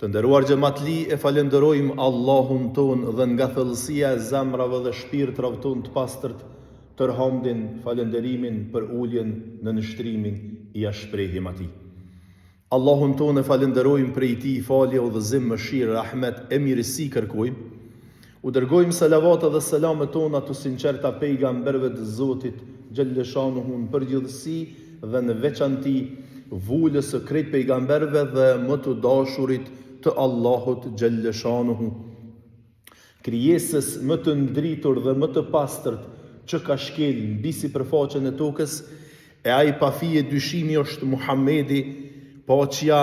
Të nderuar xhamatli, e falenderojmë Allahun ton dhe nga thellësia e zemrave dhe shpirtrave ton të pastërt, tërhamdin, falenderimin për uljen në nështrimin i ashprehim atij. Allahun ton e falenderojmë prej tij falje, udhëzim, mëshirë, rahmet e mirësi kërkojmë. U dërgojmë salavat dhe selamet tona të sinqerta pejgamberëve të Zotit xhalleshanuhu në përgjithësi dhe në veçanti vulës së krejt pejgamberëve dhe më të dashurit të Allahut xhalleshanuhu, krijesës më të ndritur dhe më të pastërt që ka shkel mbi sipërfaqen e tokës, e ai pa fije dyshimi është Muhamedi, paqja,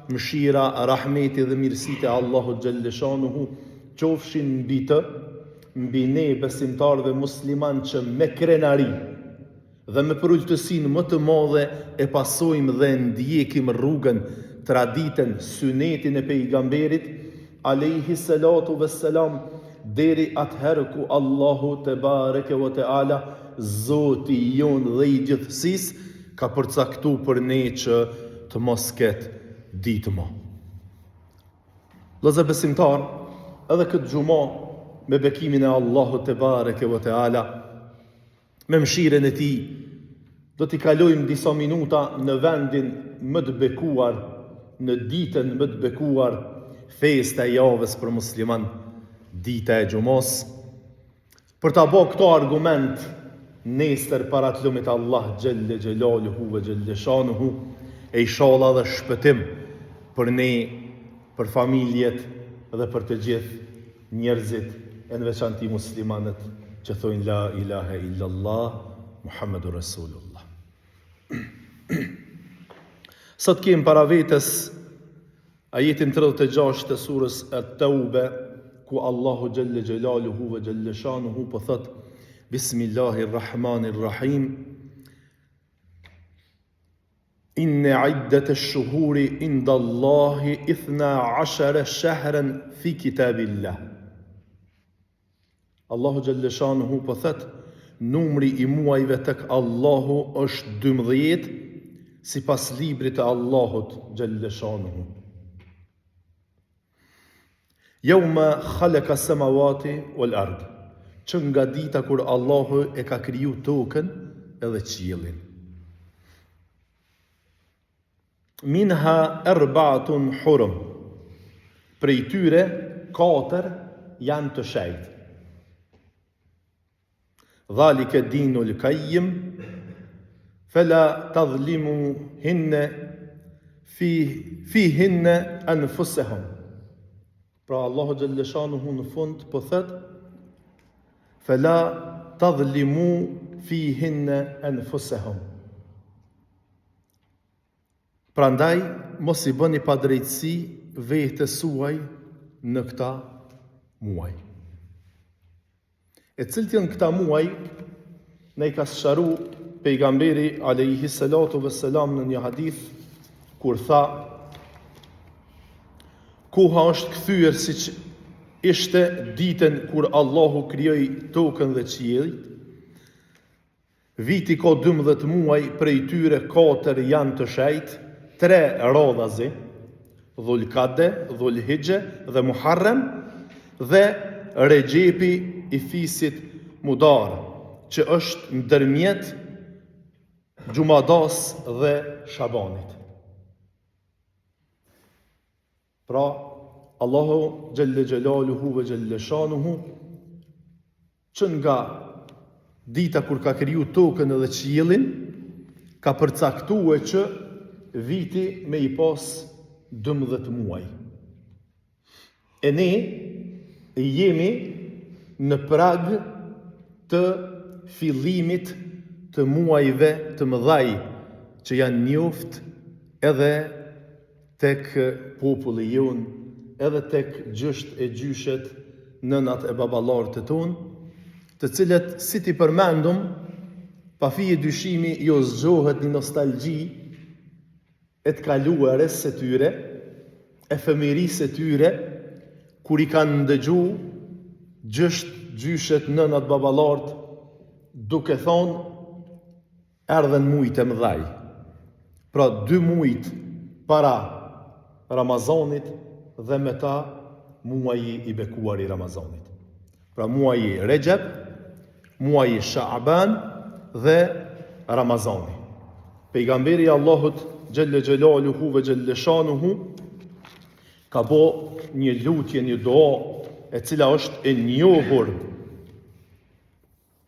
mëshira, rahmeti dhe mirësitë e Allahut xhalleshanuhu qofshin mbi të, mbi ne besimtar dhe musliman që me krenari dhe me përulltësinë më të madhe e pasojmë dhe ndjekim rrugën, traditën, sunetin e pejgamberit alayhi salatu vesselam, deri atëherë ku Allahu te bareke ve teala, Zoti jon dhe i gjithësisë, ka përcaktuar për ne që të mos ketë ditë më. Vëllezër besimtar, edhe këtë xhumë me bekimin e Allahut te bareke ve teala, me mëshirën e tij, do t'i kalojmë disa minuta në vendin më të bekuar, në ditën më të bekuar, festa e javës për musliman, dita e xumos, për ta bërë këto argument nesër para të lumit Allah xhelle xhelaluhu ve xhelleshanuhu, e inshallah dhe shpëtim për ne, për familjet dhe për të gjithë njerëzit, e në veçanti muslimanët që thojnë la ilaha illallah Muhammedur Rasulullah. Sot kemë para vetës ajetin 36 të surës At-Taube, ku Allahu xhelle xhelaluhu ve xhelleshanuhu po thot: Bismillahirrahmanirrahim. Inna iddat ash-shuhuri inda Allahi 12 shahran fi kitabillah. Allahu xhelleshanuhu po thot: numri i muajve tek Allahu është 12, sipas librit të Allahut xhelleshanuhu. Yawma khalaqa as-samawati wal ard, që nga dita kur Allahu e ka kriju tokën edhe qiellin. Minha arba'atun hurum, prej tyre 4 janë të shenjtë. Dhalika dinul qayyim fala tadhlimuhunna fihinna anfusahum. Pra Allahu xhalleshanuhu në fund po thot: fala tadhlimu fihinna anfusahum. Prandaj mos i bëni padrejtësi vetes suaj në këta muaj. E cilët janë këta muaj, ne i ka sqaru pejgamberi alayhi salatu vesselam në një hadith, kur tha: koha është kthyer siç ishte ditën kur Allahu krijoi tokën dhe qiellin. Viti ka 12 muaj, prej tyre 4 janë të shenjtë, 3 radhazi, Dhulqade, Dhulhijhe dhe Muharram, dhe Regjepi i fisit Mudar, që është ndërmjet Xumadas dhe Shabanit. Pra, Allahu xhelle xhelaluhu ve xhelleshanuhu, që nga dita kur ka kriju tokën edhe qiellin, ka përcaktuar që viti me i pas 12 muaj. E ne jemi në prag të fillimit të muajve të mëdhaj, që janë njoft edhe tek populli jon, edhe tek gjysht e gjyshet, nënat e baballarët e ton, të cilët, si ti përmendum, pa fije dyshimi jo zgjohet një nostalgji e të kaluarës së tyre, e fëmirisë së tyre, kur i kanë ndëgju gjysht, gjyshet, nënat, baballarët, duke thonë: erdhen mujt e mëdhaj. Pra 2 mujt para Ramazanit dhe me ta muaji i bekuar i Ramazanit. Pra muaji Rejab, muaji Shaaban dhe Ramazani. Pejgamberi Allahut Gjelle Gjelaluhu ve Gjelle Shanuhu ka bo një lutje, një dua e cila është e njohur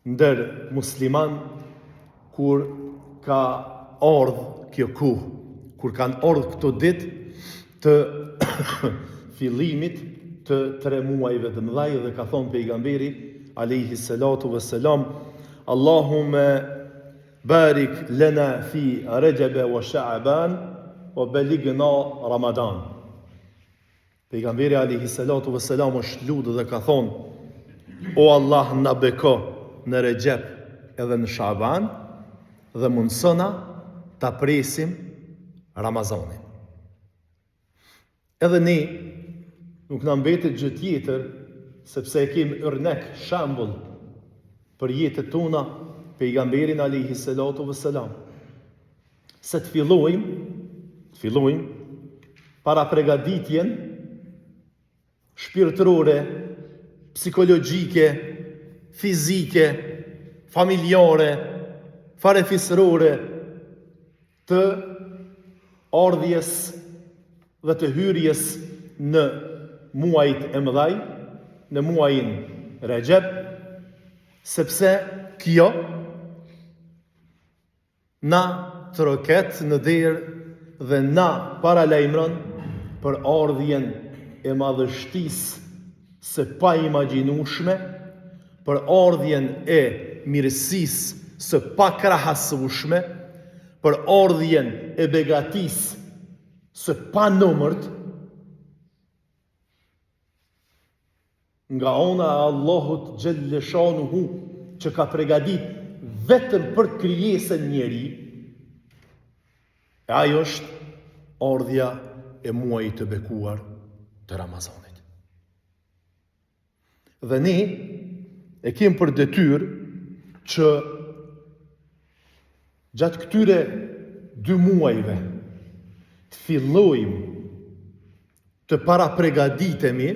ndër musliman kur ka ardhur kjo kohë, kur kanë ardhur këto ditë të fillimit të 3 muajve të mëdhaj, dhe ka thonë pejgamberi alayhi salatu vesselam, Allahumme barik lana fi Rajab wa Sha'ban wa baligna Ramadan. Pejgamberi alayhi salatu vesselam është lutë dhe ka thonë, o Allah na beko në Rajab edhe në Sha'ban dhe mundsona ta presim Ramazanin. Edhe ne nuk na mbetet gjë tjetër, sepse e kemi ërnek shembull për jetët tona pejgamberin alayhi salatu vesselam. Se të fillojmë para pregaditjen shpirtërore, psikologjike, fizike, familjare, farefisërore të ardhjes dhe të hyrjes në muajt e mëdhaj, në muajin Rejab, sepse kjo na troket në derë dhe na paralajmëron për ardhjen e madhështisë së pa imagjinueshme, për ardhjen e mirësisë së pa krahasueshme, për ardhjen e begatisë së pa numërt, nga ona e Allahut Gjelle Shanuhu, që ka pregadit vetëm për krijesën njeri, e ajo është ardhja e muajit të bekuar të Ramazanit. Dhe ne e kemi për detyrë që gjatë këtyre 2 muajve të fillojmë të para pregaditemi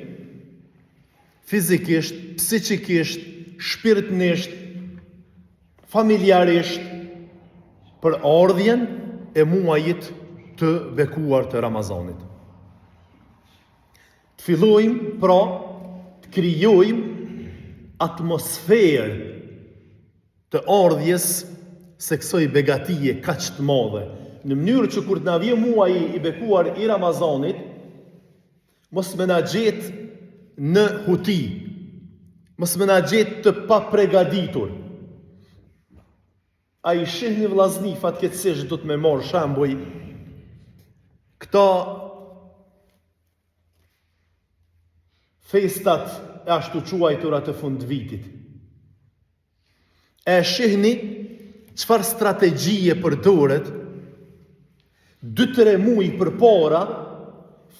fizikisht, psikikisht, shpirtnisht, familjarisht për ardhjen e muajit të bekuar të Ramazanit. Të fillojmë pra të krijojmë atmosferë të ardhjes së kësaj begatie kaq të madhe, në mënyrë që kur të na vijë muaji i bekuar i Ramazanit, mos më na gjetë në huti, mos më na gjetë të pa pregaditur. A i shihni vllazni fatkeqësisht do të më marr shembull këta festat e ashtu quajtura të fundvitit. E shihni çfarë strategjie përdoret 2-3 muaj përpara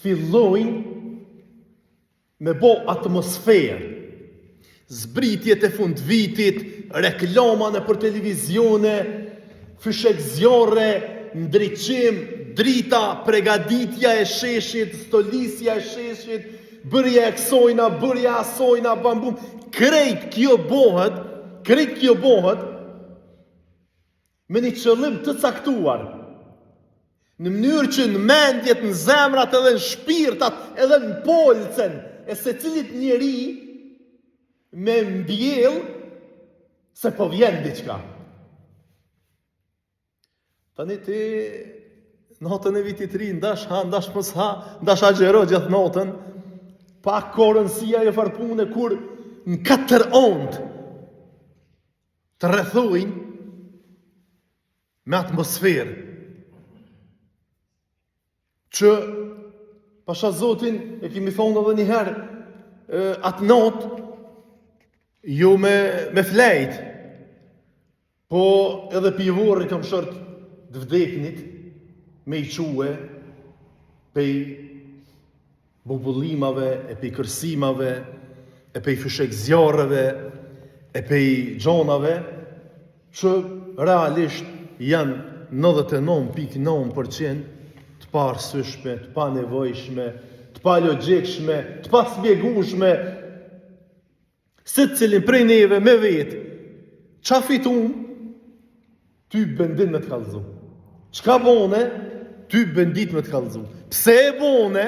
fillojnë me bo atmosferë, zbritjet e fundvitit, reklama në për televizione, fyshek zjarre, ndriçim, drita, pregaditja e sheshit, stolisja e sheshit, bërja e kësojna, bërja asojna, bambum, krejt kjo bohet me një qëllim të caktuar, në mënyrë që në mendjet, në zemrat edhe në shpirtat, edhe në polcen e se cilit njeri me mbjell se po vjen diçka. Tani ti natën e vitit ri, ndash ha, ndash mos ha, ndash agjero gjatë natën, pa korënësia e farpune kur në 4 ondë të rrethojnë me atmosferë që pasha Zotin e kemi thonë edhe një herë atë natë jo me flejt, po edhe pivorri kam shërt të vdeknit me i quë pej bubullimave, e pej kërsimave, e pej fyshek zjarreve, e pej gjonave, që realisht janë 99.9% të parësyshme, të panevojshme, të palogjikshme, të paspjegueshme, se cilin prej neve me vetë, qa fitum, ty bendin me të kallëzu. Qka bone, ty bendit me të kallëzu. Pse e bone,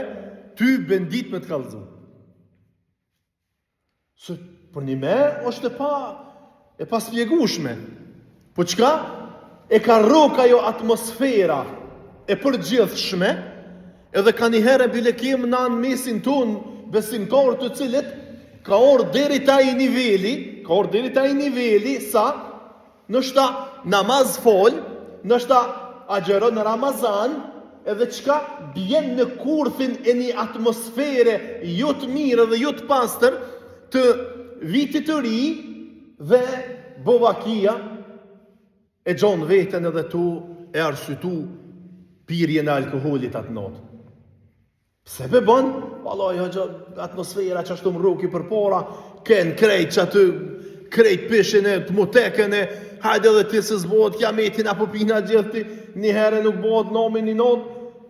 ty bendit me të kallëzu. Se për një me, është e paspjegueshme. Po qka? E ka rroka jo atmosfera e përgjithshme, edhe ka njëherë bile kem në anë mesin ton besimtar të cilit ka orë deri taj niveli sa nështa namaz fol, nështa agjeron në Ramazan, edhe qka bjen në kurthin e një atmosfere jo të mirë dhe jo të pastër të vitit të ri dhe bovakia e gjon veten edhe tu e arsytu pirjen e alkoholit atë notë. Pse be bën? Vallai, atmosfera që ashtu më rruki për para, ken krejt që aty, krejt pishin e të mutekën e, hajde edhe ti se zbohet kiametin apo pina gjithti, një herë nuk bohet nomi një notë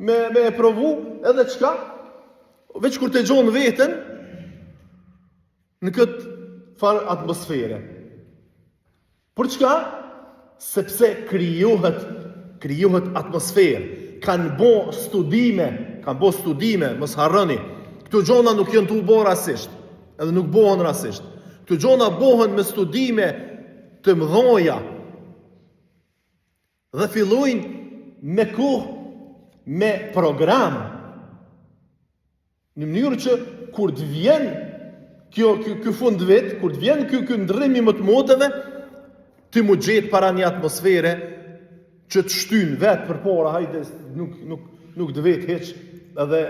me e provu, edhe qka? Veç kur të gjon veten në këtë farë atmosfere. Për çka? Sepse krijohet atmosferë. Kanë bo studime, mos harroni. Këto gjona nuk janë të u bo rasisht, edhe nuk bohen rasisht. Këto gjona bohen me studime të mëdhoja. Dhe fillojnë me kohë, me program. Në mënyrë që kur të vjen kjo fund vit, kur të vjen ky ndrrimi më të moteve, ti mu gjetë para një atmosfere që të shtynë vetë për para, hajde, nuk dë vetë heq, edhe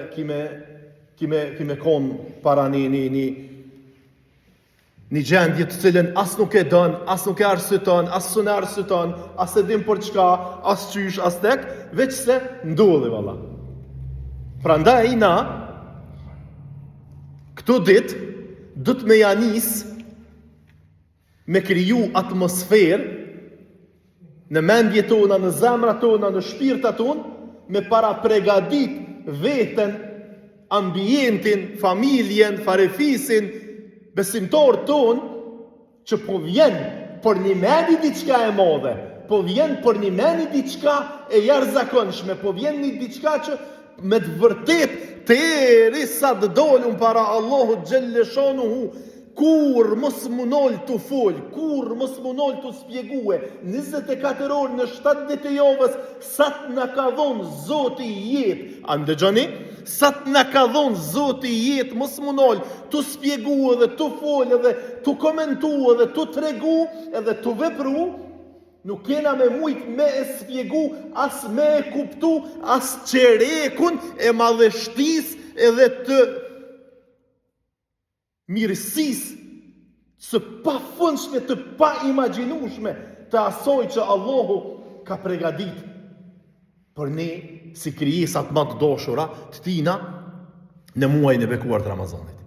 kime konë para një gjendje të cilën as nuk e dën, as nuk e arsyton, as sun e arsyton, as e dim për çka, as qysh, as tek, veç se ndodhi valla. Prandaj na, këto dit, dhët me janis, me kriju atmosferë në mendje tona, në zemra tona, në shpirta tona, me para pregadit veten, ambientin, familjen, farefisin, besimtar ton, që po vjen për një meni diçka e madhe, po vjen për një meni diçka e jashtëzakonshme, po vjen një diçka që me të vërtet të erisa të dolun para Allahut xhelleshanuhu, kur mos munol të fol, kur mos munol të spjegue, 24 orë në 7 ditë e javës, sa të na ka dhonë Zoti jetë. A ndëgjoni? Sa të na ka dhonë Zoti jetë, mos munol të spjegue dhe të fol edhe të komentu edhe të tregu edhe të vepru, nuk kena me mujt me e spjegu, as me e kuptu, as qerekun e madhështis edhe të mirësis së pa fundshme, të pa imagjinueshme të asoj që Allahu ka pregadit për ne si krijesat më të dashura të tina në muajin e bekuar të Ramazanit.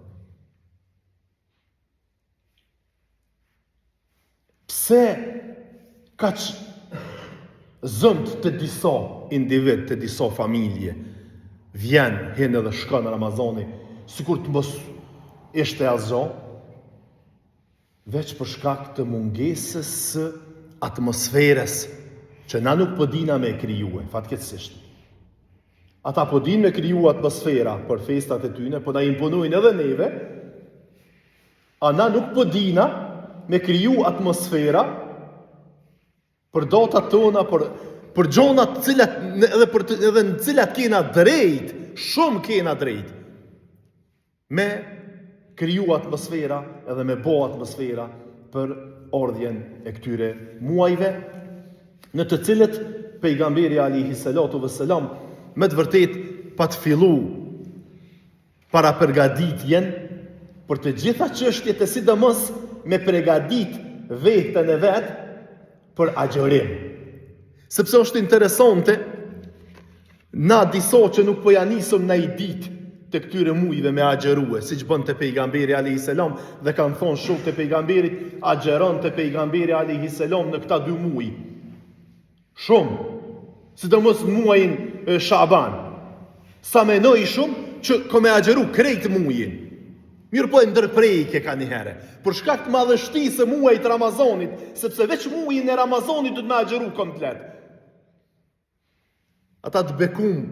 Pse kaq zënd të disa individ, të disa familje vjen, hen edhe shkon në Ramazani, sikur të mos ishte asgjë, veç për shkak të mungesës së atmosferës që na nuk po dina me krijue, fatkeqësisht. Ata po dinë me kriju atmosfera për festat e tyne, po na imponojnë edhe neve, a na nuk po dina me kriju atmosfera për datat tona, për gjonat cilat, edhe në cilat kena drejt, shumë kena drejt, me kriju atmosfera edhe me bo atmosfera për ordhjen e këtyre muajve, në të cilët pejgamberi alayhi salatu vesselam me të vërtet pa të fillu para përgatitjen për të gjitha çështjet e sidomos me përgatit veten e vet për agjërim. Sepse është interesante, na disa që nuk po ja nisëm në i ditë të këtyre mujve me agjerue, si që bënd të pejgamberi a.s. dhe kanë thonë shumë të pejgamberit, agjeron të pejgamberi a.s. në këta 2 muj. Shumë, sidomos në muajin Shaban. Sa menoj shumë, që ko me agjeru krejt mujin. Mirë po e ndërprejke ka një herë. Për shkak të madhështisë e muajit Ramazanit, sepse veç muajin e Ramazanit du të me agjeru komplet. Ata të bekum,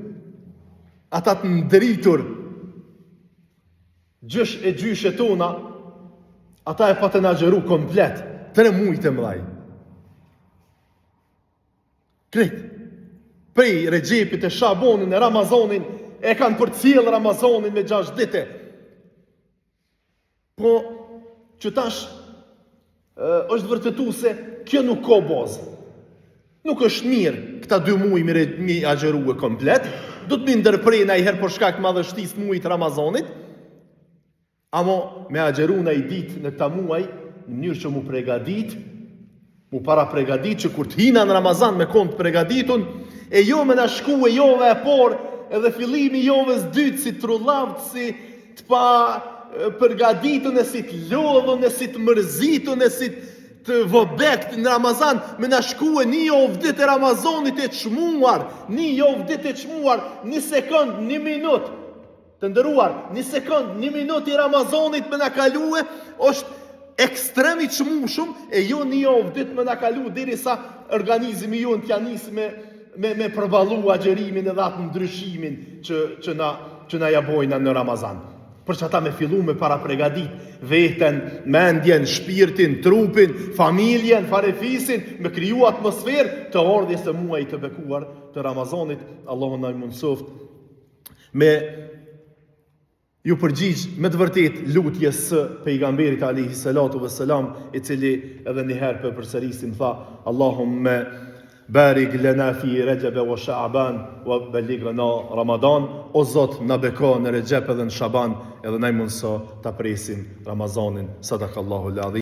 ata të ndritur, gjysh e gjyshe tona, ata e pa të në agjeru komplet, 3 mujt e mlaj. Krejt, prej Regjepit e Shabonin e Ramazanin, e kanë për cilë Ramazanin me 6 dite. Po, që tash është vërtetu se kjo nuk ka bazë. Nuk është mirë këta 2 muaj mi agjeru e komplet, do të mi ndërprej në i herë për shkak madhështis muajit Ramazanit, amo me agjeru në i dit në këta muaj, në mënyrë që mu pregadit, mu para pregadit që kur t'hina në Ramazan me kont pregaditun, e jo me në shku e jove e por, edhe fillimi joves dytë si trullavt, si t'pa përgaditun e si t'lodhun, e si t'mërzitun, e si të vobekt në Ramazan, me në shku e 1 javë dit e Ramazanit e qmuar, 1 javë dit e qmuar, 1 sekund, 1 minut, të ndëruar, 1 sekund, 1 minut i Ramazanit me në kalue, është ekstremi qmushum, e jo 1 javë dit me në kalu, diri sa organizmi ju në t'ja njës me përbalu agjerimin edhe atë ndryshimin që na jabojna në Ramazan. Për që ata me fillu me para pregadit veten, mendjen, shpirtin, trupin, familjen, farefisin, me kriju atmosferë të ardhjes së muajit të bekuar të Ramazanit. Allahu na mundsoft me ju përgjigj me të vërtet lutjes së pejgamberit alayhi salatu vesselam, i cili edhe një herë përsërisim tha: Allahumma barik lana fi Rajab wa Sha'ban wa ballighna Ramadan. O Zot, na beko në Rajab edhe në Shaban, edhe na mundso ta presim Ramazanin. Sadakallahu al-azim.